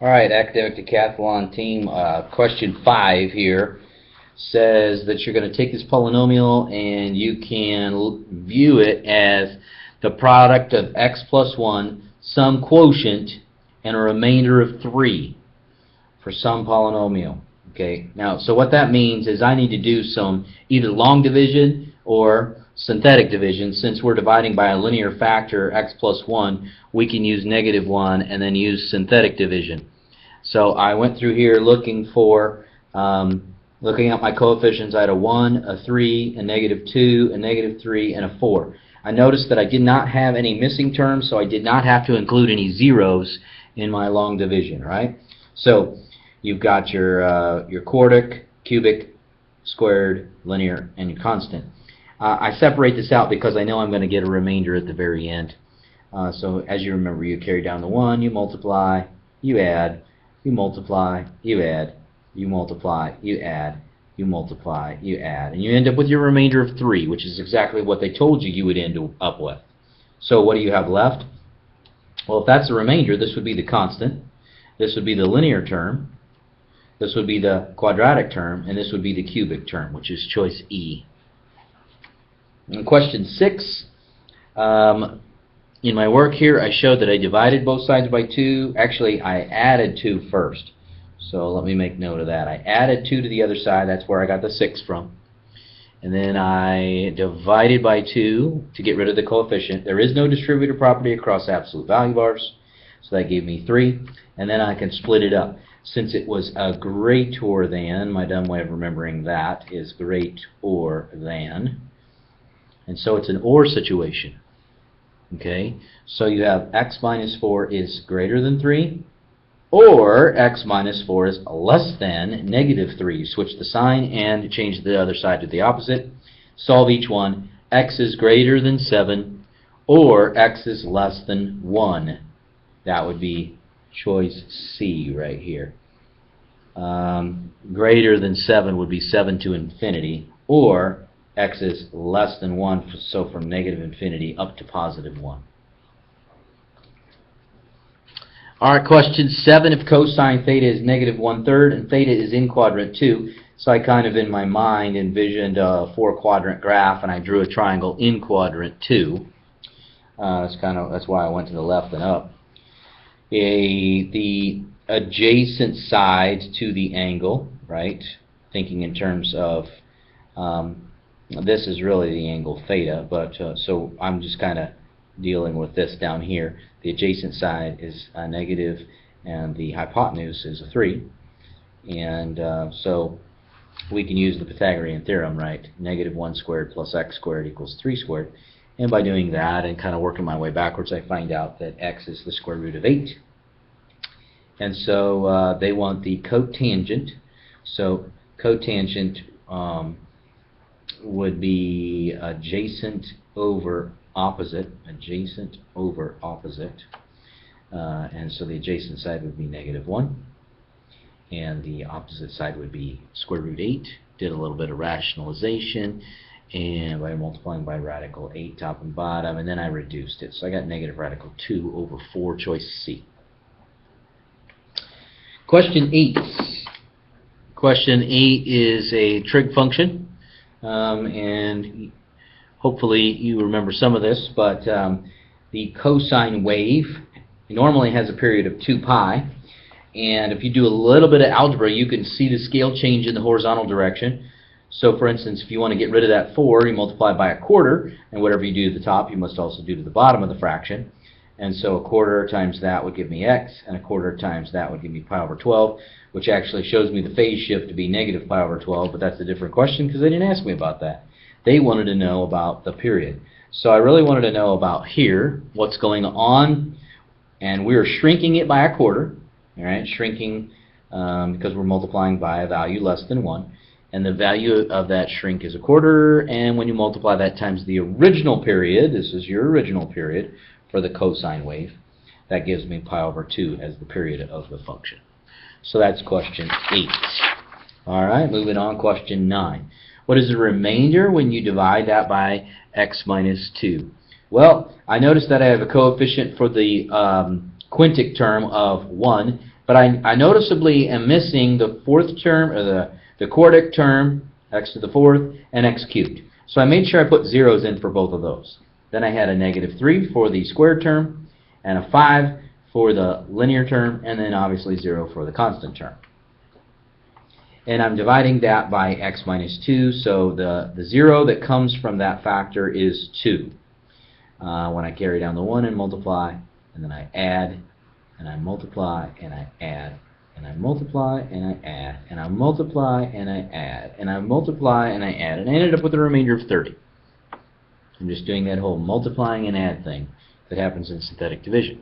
All right, Academic Decathlon team, question 5 here says that you're going to take this polynomial and you can view it as the product of x plus 1, some quotient, and a remainder of 3 for some polynomial. Okay, now, so what that means is I need to do some either long division or synthetic division. Since we're dividing by a linear factor, x plus 1, we can use -1 and then use synthetic division. So I went through here looking for, looking at my coefficients. I had a 1, a 3, a -2, a -3, and a 4. I noticed that I did not have any missing terms, so I did not have to include any zeros in my long division, right? So you've got your quartic, cubic, squared, linear, and your constant. I separate this out because I know I'm going to get a remainder at the very end. So as you remember, you carry down the 1, you multiply, you add, you multiply, you add, you multiply, you add, you multiply, you add, and you end up with your remainder of 3, which is exactly what they told you you would end up with. So what do you have left? Well, if that's the remainder, this would be the constant, this would be the linear term, this would be the quadratic term, and this would be the cubic term, which is choice E. In question 6, in my work here, I showed that I divided both sides by 2. Actually, I added 2 first. So let me make note of that. I added 2 to the other side. That's where I got the 6 from. And then I divided by 2 to get rid of the coefficient. There is no distributive property across absolute value bars, so that gave me 3. And then I can split it up. Since it was a greater than, my dumb way of remembering that is greater than. And so it's an or situation. Okay, so you have x minus 4 is greater than 3, or x minus 4 is less than -3. You switch the sign and change the other side to the opposite. Solve each one. X is greater than 7, or x is less than 1. That would be choice C right here. Greater than 7 would be 7 to infinity, or x is less than 1, so from -infinity up to +1. Alright, question 7. If cosine theta is -1/3 and theta is in quadrant 2, so I kind of in my mind envisioned a 4-quadrant graph and I drew a triangle in quadrant 2. That's why I went to the left and up. The adjacent side to the angle, right? Thinking in terms of this is really the angle theta, but so I'm just kind of dealing with this down here. The adjacent side is a negative, and the hypotenuse is a 3. And so we can use the Pythagorean Theorem, right? -1 squared plus x squared equals 3 squared. And by doing that and kind of working my way backwards, I find out that x is the square root of 8. And so they want the cotangent. So cotangent would be adjacent over opposite, and so the adjacent side would be -1, and the opposite side would be square root 8. Did a little bit of rationalization, and by multiplying by radical 8 top and bottom, and then I reduced it, so I got negative radical 2 over 4, choice C. Question 8. Question 8 is a trig function. And hopefully you remember some of this, but the cosine wave normally has a period of 2 pi, and if you do a little bit of algebra, you can see the scale change in the horizontal direction. So for instance, if you want to get rid of that 4, you multiply by a quarter, and whatever you do to the top, you must also do to the bottom of the fraction. And so a quarter times that would give me x, and a quarter times that would give me pi over 12, which actually shows me the phase shift to be negative pi over 12, but that's a different question because they didn't ask me about that. They wanted to know about the period. So I really wanted to know about here, what's going on, and we're shrinking it by a quarter, all right, shrinking because we're multiplying by a value less than 1, and the value of that shrink is a quarter, and when you multiply that times the original period, this is your original period, for the cosine wave, that gives me pi over 2 as the period of the function. So that's question 8. Alright, moving on, question 9. What is the remainder when you divide that by x minus 2? Well, I noticed that I have a coefficient for the quintic term of 1 But I noticeably am missing the fourth term, or the quartic term, x to the fourth, and x cubed. So I made sure I put zeros in for both of those. Then I had a -3 for the squared term, and a 5 for the linear term, and then obviously 0 for the constant term. And I'm dividing that by x minus 2, so the 0 that comes from that factor is 2. When I carry down the 1 and multiply, and then I add, and I multiply, and I add, and I multiply, and I add, and I multiply, and I add, and I multiply, and I add, and I ended up with a remainder of 30. I'm just doing that whole multiplying and add thing that happens in synthetic division.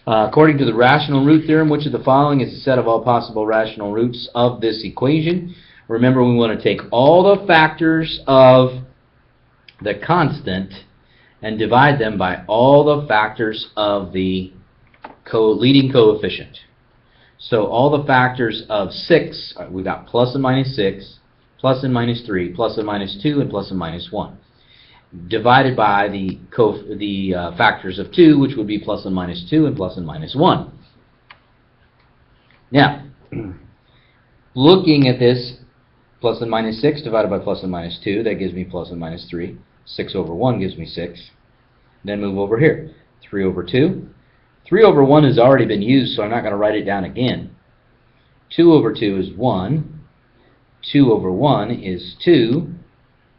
According to the rational root theorem, which of the following is the set of all possible rational roots of this equation? Remember, we want to take all the factors of the constant and divide them by all the factors of the leading coefficient. So all the factors of 6, we've got plus and minus 6, plus and minus 3, plus and minus 2, and plus and minus 1. Divided by the factors of 2, which would be plus and minus 2 and plus and minus 1. Now, looking at this, plus and minus 6 divided by plus and minus 2, that gives me plus and minus 3. 6 over 1 gives me 6. Then move over here. 3 over 2. 3 over 1 has already been used, so I'm not going to write it down again. 2 over 2 is 1. 2 over 1 is 2.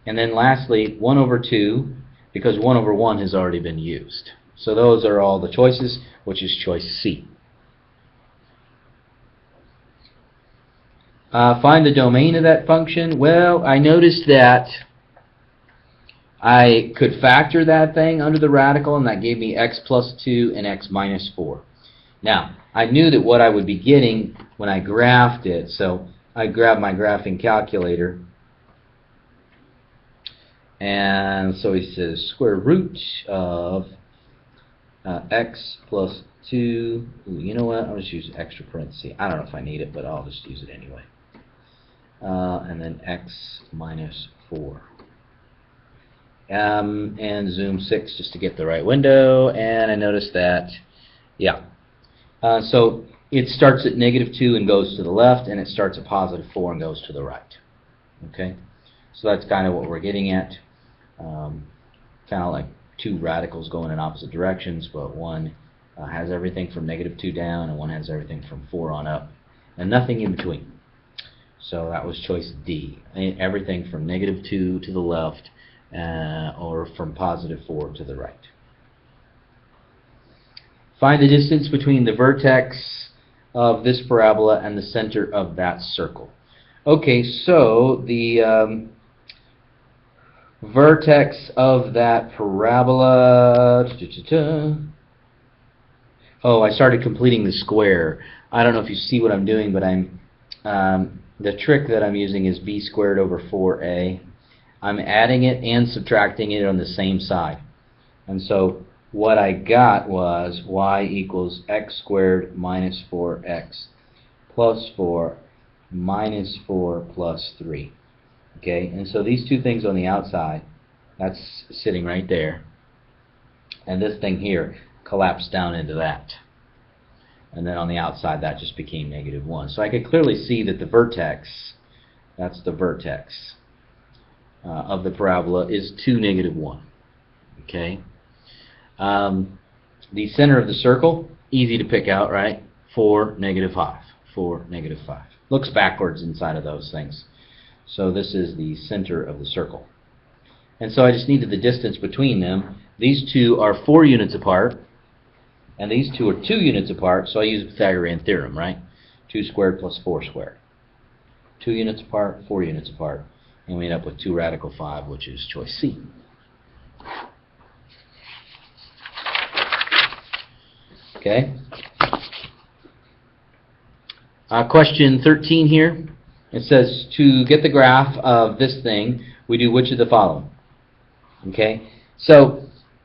And then lastly, 1 over 2, because 1 over 1 has already been used. So those are all the choices, which is choice C. Find the domain of that function. Well, I noticed that I could factor that thing under the radical, and that gave me x plus 2 and x minus 4. Now, I knew that what I would be getting when I graphed it, so I grabbed my graphing calculator. And so he says square root of x plus 2. Ooh, you know what? I'll just use extra parenthesis. I don't know if I need it, but I'll just use it anyway. And then x minus 4. And zoom 6 just to get the right window. And I noticed that, yeah. So it starts at -2 and goes to the left, and it starts at +4 and goes to the right. Okay? So that's kind of what we're getting at. Kind of like two radicals going in opposite directions, but one has everything from -2 down, and one has everything from 4 on up, and nothing in between. So that was choice D. Everything from -2 to the left, or from +4 to the right. Find the distance between the vertex of this parabola and the center of that circle. Okay, so the vertex of that parabola. Oh, I started completing the square. I don't know if you see what I'm doing, but the trick that I'm using is b squared over 4a. I'm adding it and subtracting it on the same side. And so what I got was y equals x squared minus 4x plus 4 minus 4 plus 3. Okay, and so these two things on the outside, that's sitting right there, and this thing here collapsed down into that. And then on the outside, that just became -1. So I could clearly see that the vertex, that's the vertex of the parabola, is 2, -1. Okay. The center of the circle, easy to pick out, right? 4, -5. 4, -5. Looks backwards inside of those things. So this is the center of the circle. And so I just needed the distance between them. These two are 4 units apart, and these two are 2 units apart, so I use the Pythagorean Theorem, right? 2 squared plus 4 squared. 2 units apart, 4 units apart, and we end up with 2 radical 5, which is choice C. Okay. Question 13 here. It says to get the graph of this thing, we do which of the following? Okay. So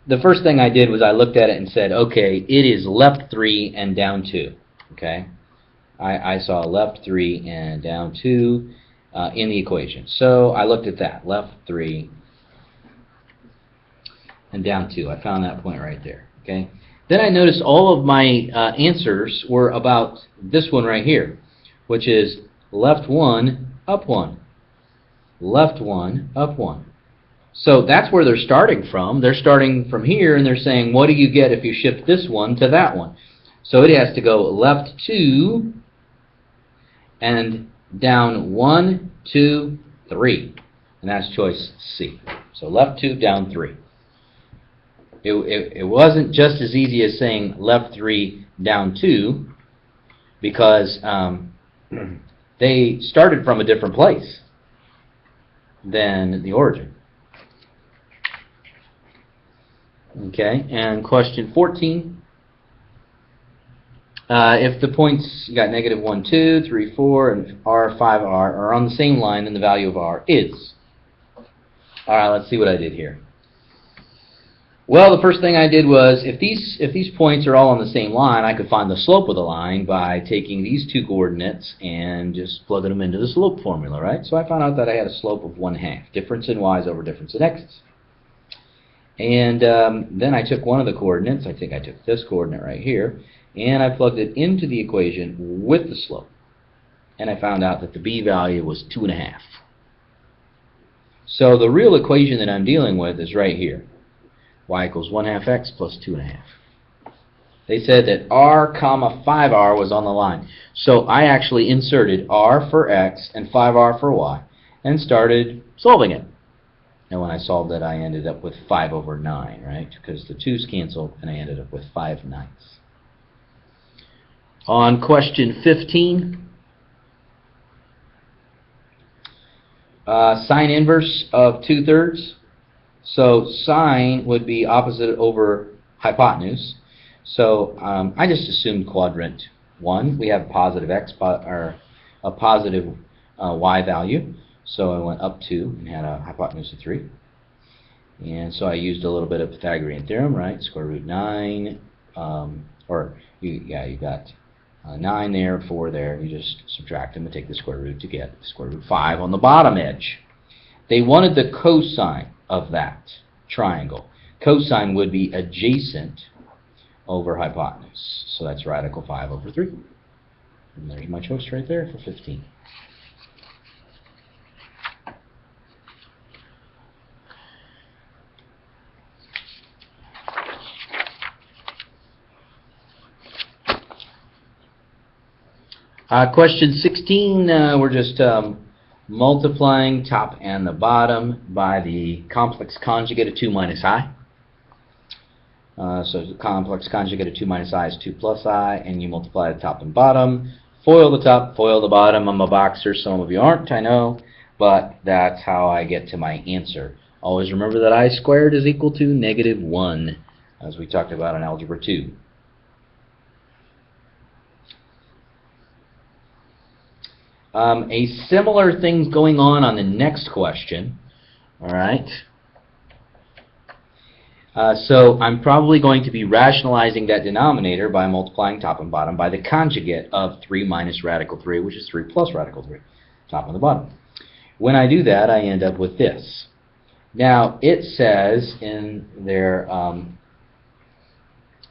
the first thing I did was I looked at it and said, okay, it is left 3 and down 2. Okay. I saw left 3 and down 2 in the equation. So I looked at that, left 3 and down 2. I found that point right there. Okay. Then I noticed all of my answers were about this one right here, which is left 1, up 1. Left 1, up 1. So that's where they're starting from. They're starting from here, and they're saying, what do you get if you shift this one to that one? So it has to go left 2 and down 1, 2, 3. And that's choice C. So left 2, down 3. It wasn't just as easy as saying left 3, down 2, because they started from a different place than the origin. Okay, and question 14. If the points, you got negative 1, 2, 3, 4, and R, 5, R are on the same line, then the value of R is. Alright, let's see what I did here. Well, the first thing I did was, if these points are all on the same line, I could find the slope of the line by taking these two coordinates and just plugging them into the slope formula, right? So I found out that I had a slope of 1/2, difference in y's over difference in x's. And then I took one of the coordinates, I think I took this coordinate right here, and I plugged it into the equation with the slope. And I found out that the b value was 2.5. So the real equation that I'm dealing with is right here. Y equals 1/2 x plus 2.5. They said that r comma 5r was on the line. So I actually inserted r for x and 5r for y and started solving it. And when I solved it, I ended up with 5/9, right? Because the 2's canceled, and I ended up with 5/9. On question 15, sine inverse of 2/3. So sine would be opposite over hypotenuse. So I just assumed quadrant 1. We have positive x or a positive y value. So I went up 2 and had a hypotenuse of 3. And so I used a little bit of Pythagorean Theorem, right? Square root 9, you got 9 there, 4 there. You just subtract them and take the square root to get square root 5 on the bottom edge. They wanted the cosine of that triangle. Cosine would be adjacent over hypotenuse. So that's radical 5/3. And there's my choice right there for 15. Question 16, we're just multiplying top and the bottom by the complex conjugate of 2 minus I. So the complex conjugate of 2 minus I is 2 plus I, and you multiply the top and bottom. Foil the top, foil the bottom. I'm a boxer, some of you aren't, I know, but that's how I get to my answer. Always remember that I squared is equal to -1, as we talked about in Algebra 2. A similar thing's going on the next question. Alright. So I'm probably going to be rationalizing that denominator by multiplying top and bottom by the conjugate of 3 minus radical 3, which is 3 plus radical 3, top and the bottom. When I do that, I end up with this. Now, it says in their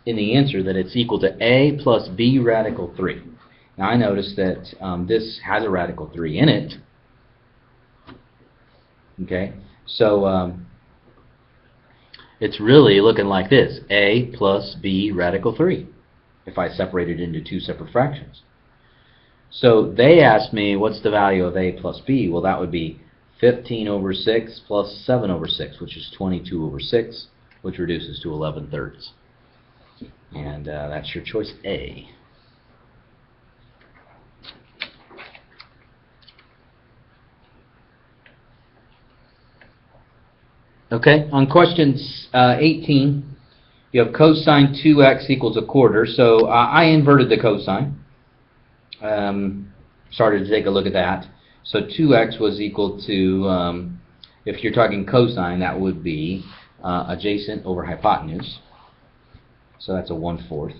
in the answer that it's equal to a plus b radical 3. Now I notice that this has a radical 3 in it. Okay, so it's really looking like this: a plus b radical 3, if I separate it into two separate fractions. So they asked me, what's the value of a plus b? Well, that would be 15/6 plus 7/6, which is 22/6, which reduces to 11/3. And that's your choice A. Okay, on question 18, you have cosine 2x equals 1/4. So I inverted the cosine. Started to take a look at that. So 2x was equal to, if you're talking cosine, that would be adjacent over hypotenuse. So that's a 1/4,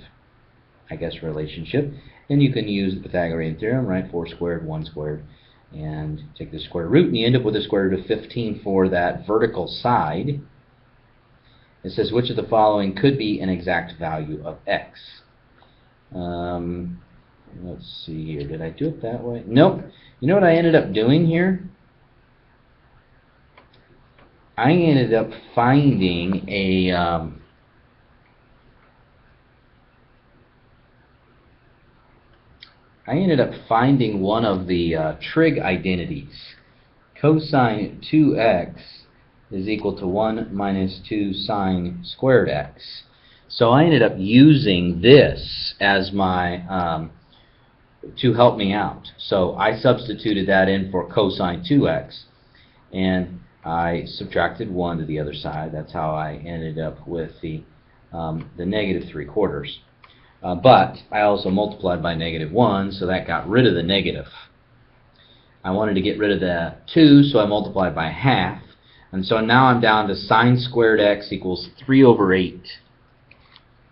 I guess, relationship. And you can use the Pythagorean Theorem, right? 4 squared, 1 squared. And take the square root, and you end up with a square root of 15 for that vertical side. It says, which of the following could be an exact value of x? Let's see here. Did I do it that way? Nope. You know what I ended up doing here? I ended up finding a one of the trig identities. Cosine 2x is equal to 1 minus 2 sine squared x. So I ended up using this as my to help me out. So I substituted that in for cosine 2x, and I subtracted 1 to the other side. That's how I ended up with the negative 3/4. But I also multiplied by negative 1, so that got rid of the negative. I wanted to get rid of the 2, so I multiplied by half. And so now I'm down to sine squared x equals 3 over 8.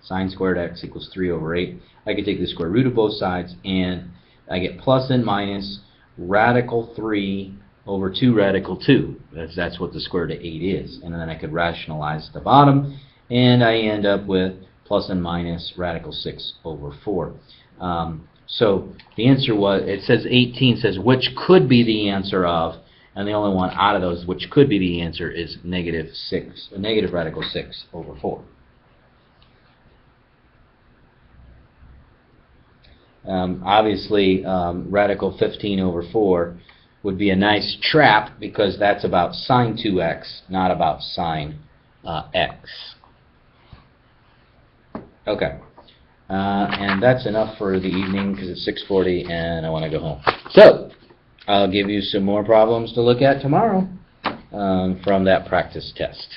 Sine squared x equals 3 over 8. I could take the square root of both sides, and I get plus and minus radical 3 over 2 radical 2. That's what the square root of 8 is. And then I could rationalize the bottom, and I end up with plus and minus radical 6 over 4. So the answer was, it says 18 says which could be the answer of, and the only one out of those which could be the answer is negative radical 6 over 4. Obviously, radical 15 over 4 would be a nice trap, because that's about sine 2x, not about sine x. Okay. And that's enough for the evening, because it's 6:40 and I want to go home. So, I'll give you some more problems to look at tomorrow from that practice test.